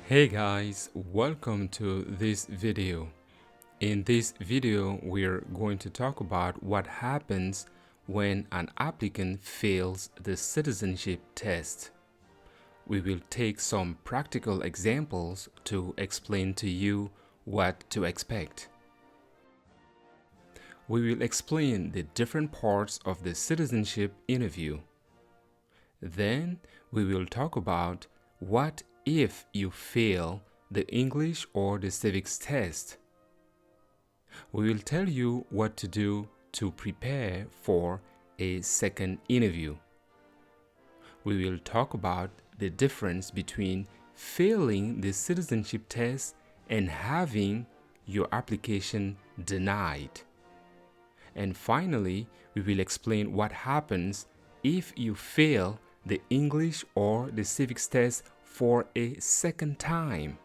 Hey guys, welcome to this video. In this video, we're going to talk about what happens when an applicant fails the citizenship test. We will take some practical examples to explain to you what to expect. We will explain the different parts of the citizenship interview. Then we will talk about what if you fail the English or the Civics test. We will tell you what to do to prepare for a second interview. We will talk about the difference between failing the citizenship test and having your application denied. And finally, we will explain what happens if you fail the English or the Civics test for a second time.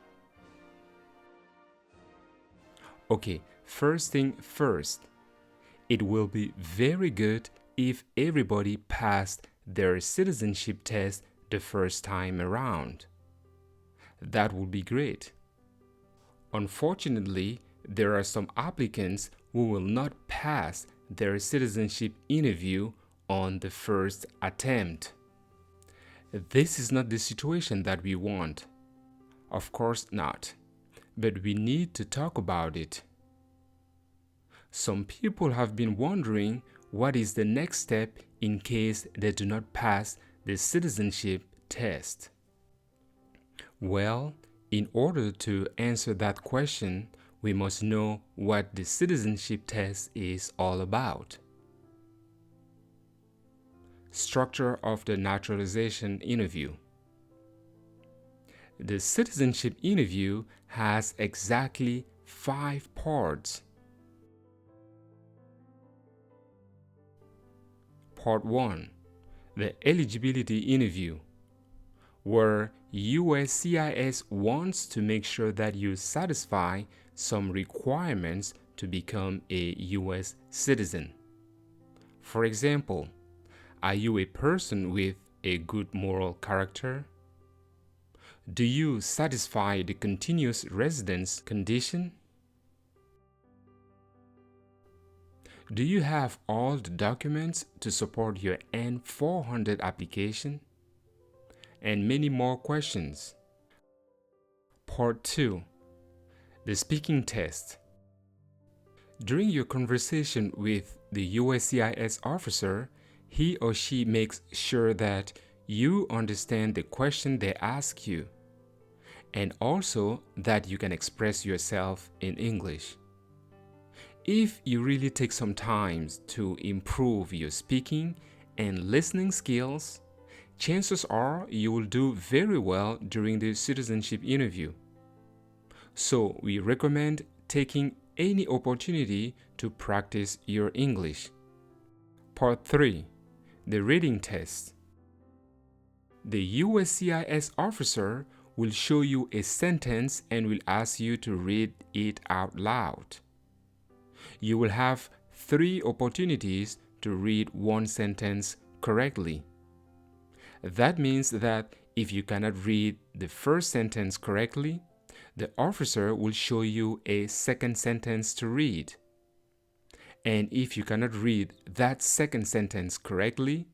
Okay, first thing first, it will be very good if everybody passed their citizenship test the first time around. That would be great. Unfortunately, there are some applicants who will not pass their citizenship interview on the first attempt. This is not the situation that we want. Of course not. But we need to talk about it. Some people have been wondering what is the next step in case they do not pass the citizenship test. Well, in order to answer that question, we must know what the citizenship test is all about. Structure of the naturalization interview. The citizenship interview has exactly 5 parts. Part 1. The eligibility interview, where USCIS wants to make sure that you satisfy some requirements to become a US citizen. For example, are you a person with a good moral character? Do you satisfy the continuous residence condition? Do you have all the documents to support your N400 application? And many more questions. Part 2. The speaking test. During your conversation with the USCIS officer, he or she makes sure that you understand the question they ask you, and also that you can express yourself in English. If you really take some time to improve your speaking and listening skills, chances are you will do very well during the citizenship interview. So we recommend taking any opportunity to practice your English. Part 3. The reading test. The USCIS officer will show you a sentence and will ask you to read it out loud. You will have 3 opportunities to read one sentence correctly. That means that if you cannot read the first sentence correctly, the officer will show you a second sentence to read. And if you cannot read that second sentence correctly,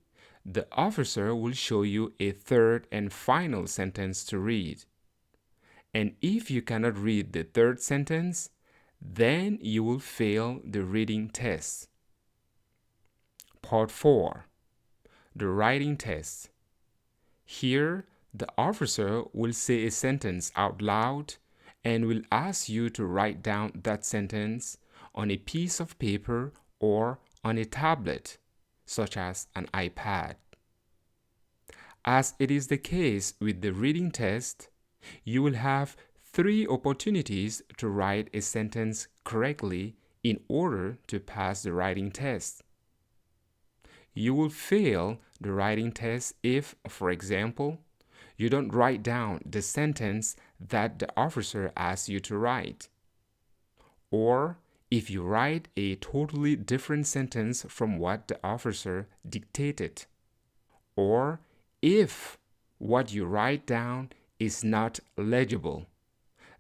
the officer will show you a third and final sentence to read. And if you cannot read the third sentence, then you will fail the reading test. Part 4. The writing test. Here, the officer will say a sentence out loud and will ask you to write down that sentence on a piece of paper or on a tablet, such as an iPad. As it is the case with the reading test, you will have 3 opportunities to write a sentence correctly in order to pass the writing test. You will fail the writing test if, for example, you don't write down the sentence that the officer asks you to write, or if you write a totally different sentence from what the officer dictated, or if what you write down is not legible.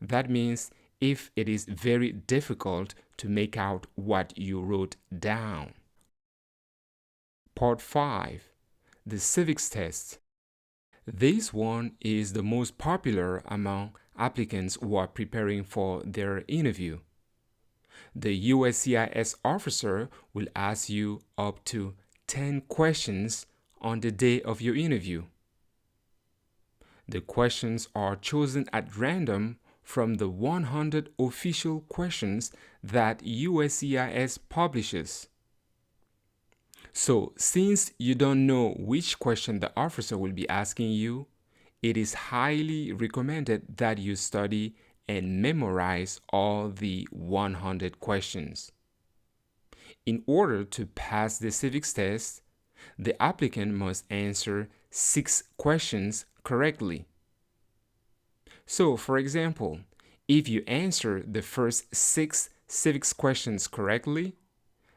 That means if it is very difficult to make out what you wrote down. Part 5. The Civics test. This one is the most popular among applicants who are preparing for their interview. The USCIS officer will ask you up to 10 questions on the day of your interview. The questions are chosen at random from the 100 official questions that USCIS publishes. So, since you don't know which question the officer will be asking you, it is highly recommended that you study and memorize all the 100 questions. In order to pass the civics test, the applicant must answer 6 questions correctly. So, for example, if you answer the first 6 civics questions correctly,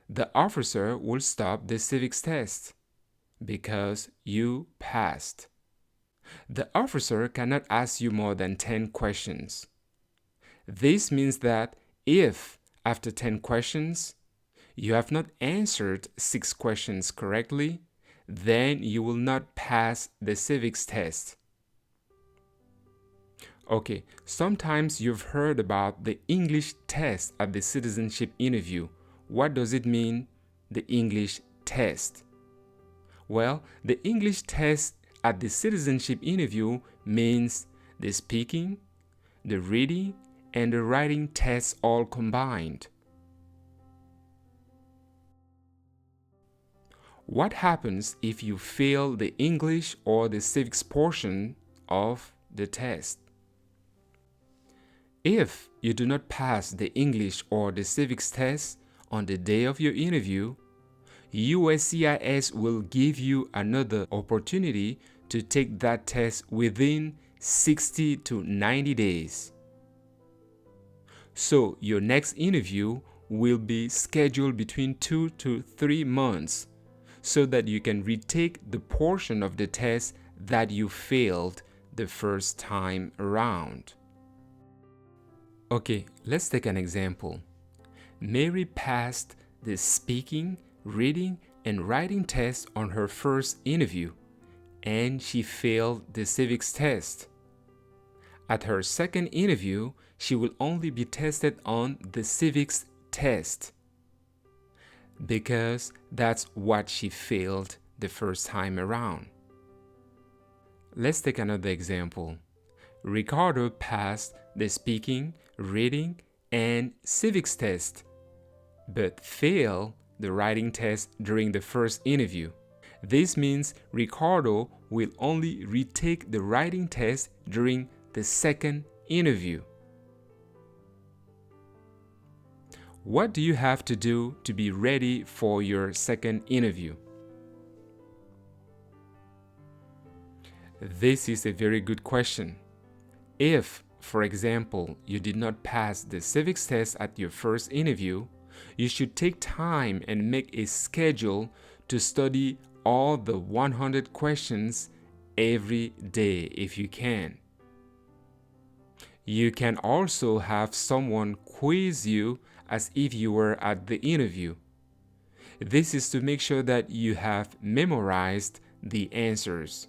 the officer will stop the civics test because you passed. The officer cannot ask you more than 10 questions. This means that if, after 10 questions, you have not answered 6 questions correctly, then you will not pass the civics test. Okay, sometimes you've heard about the English test at the citizenship interview. What does it mean, the English test? Well, the English test at the citizenship interview means the speaking, the reading, and the writing tests all combined. What happens if you fail the English or the civics portion of the test? If you do not pass the English or the civics test on the day of your interview, USCIS will give you another opportunity to take that test within 60 to 90 days. So your next interview will be scheduled between 2 to 3 months so that you can retake the portion of the test that you failed the first time around. Okay, let's take an example. Mary passed the speaking, reading, and writing test on her first interview, and she failed the civics test. At her second interview, she will only be tested on the civics test because that's what she failed the first time around. Let's take another example. Ricardo passed the speaking, reading, and civics test, but failed the writing test during the first interview. This means Ricardo will only retake the writing test during the second interview. What do you have to do to be ready for your second interview? This is a very good question. If, for example, you did not pass the civics test at your first interview, you should take time and make a schedule to study all the 100 questions every day if you can. You can also have someone quiz you as if you were at the interview. This is to make sure that you have memorized the answers.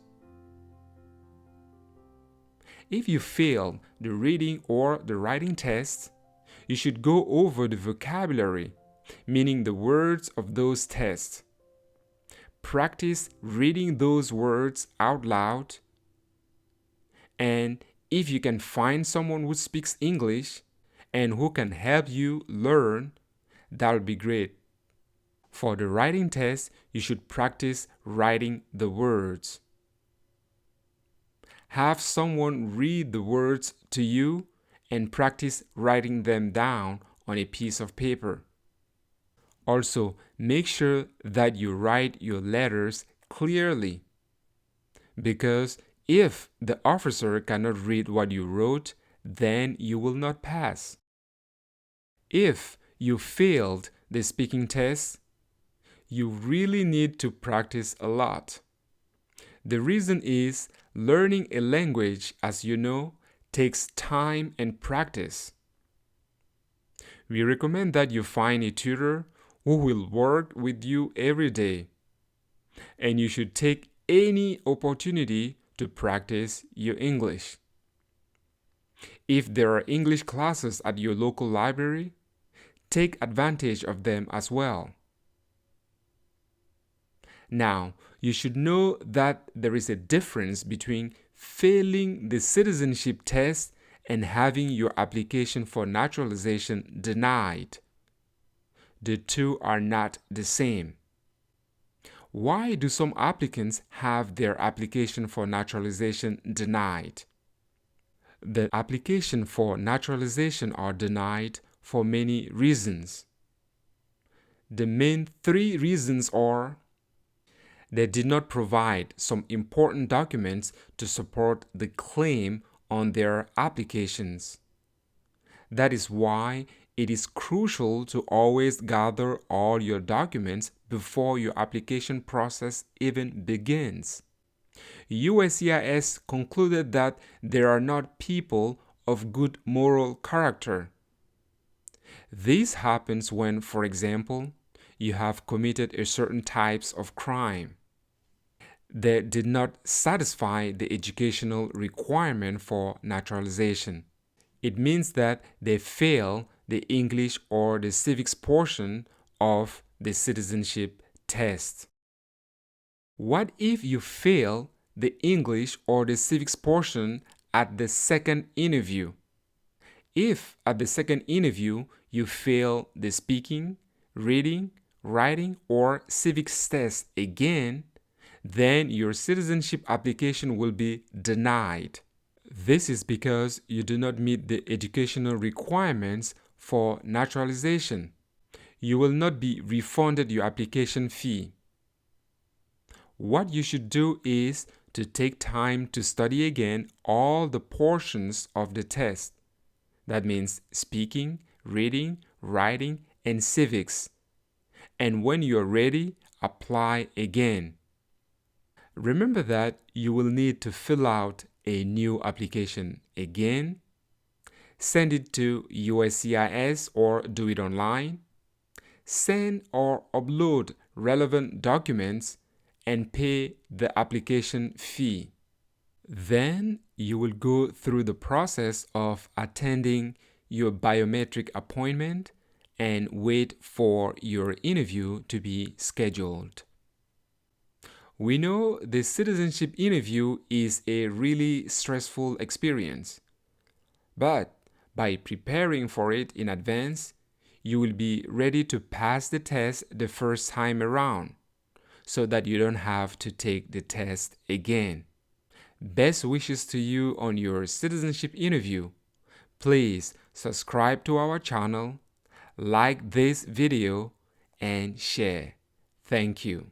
If you fail the reading or the writing test, you should go over the vocabulary, meaning the words of those tests. Practice reading those words out loud, and if you can find someone who speaks English and who can help you learn, that would be great. For the writing test, you should practice writing the words. Have someone read the words to you and practice writing them down on a piece of paper. Also, make sure that you write your letters clearly, because if the officer cannot read what you wrote, then you will not pass. If you failed the speaking test, you really need to practice a lot. The reason is Learning a language, as you know, takes time and practice. We recommend that you find a tutor who will work with you every day, and you should take any opportunity to practice your English. If there are English classes at your local library, take advantage of them as well. Now, you should know that there is a difference between failing the citizenship test and having your application for naturalization denied. The two are not the same. Why do some applicants have their application for naturalization denied? The application for naturalization are denied for many reasons. The main three reasons are: they did not provide some important documents to support the claim on their applications. That is why it is crucial to always gather all your documents before your application process even begins. USCIS concluded that there are not people of good moral character. This happens when, for example, you have committed a certain types of crime. They did not satisfy the educational requirement for naturalization. It means that they fail the English or the civics portion of the citizenship test. What if you fail the English or the civics portion at the second interview? If at the second interview you fail the speaking, reading, writing, or civics test again, then your citizenship application will be denied. This is because you do not meet the educational requirements for naturalization. You will not be refunded your application fee. What you should do is to take time to study again all the portions of the test. That means speaking, reading, writing, and civics. And when you're ready, apply again. Remember that you will need to fill out a new application again, send it to USCIS or do it online, send or upload relevant documents, and pay the application fee. Then you will go through the process of attending your biometric appointment and wait for your interview to be scheduled. We know the citizenship interview is a really stressful experience, but by preparing for it in advance, you will be ready to pass the test the first time around, so that you don't have to take the test again. Best wishes to you on your citizenship interview. Please subscribe to our channel, like this video, and share. Thank you.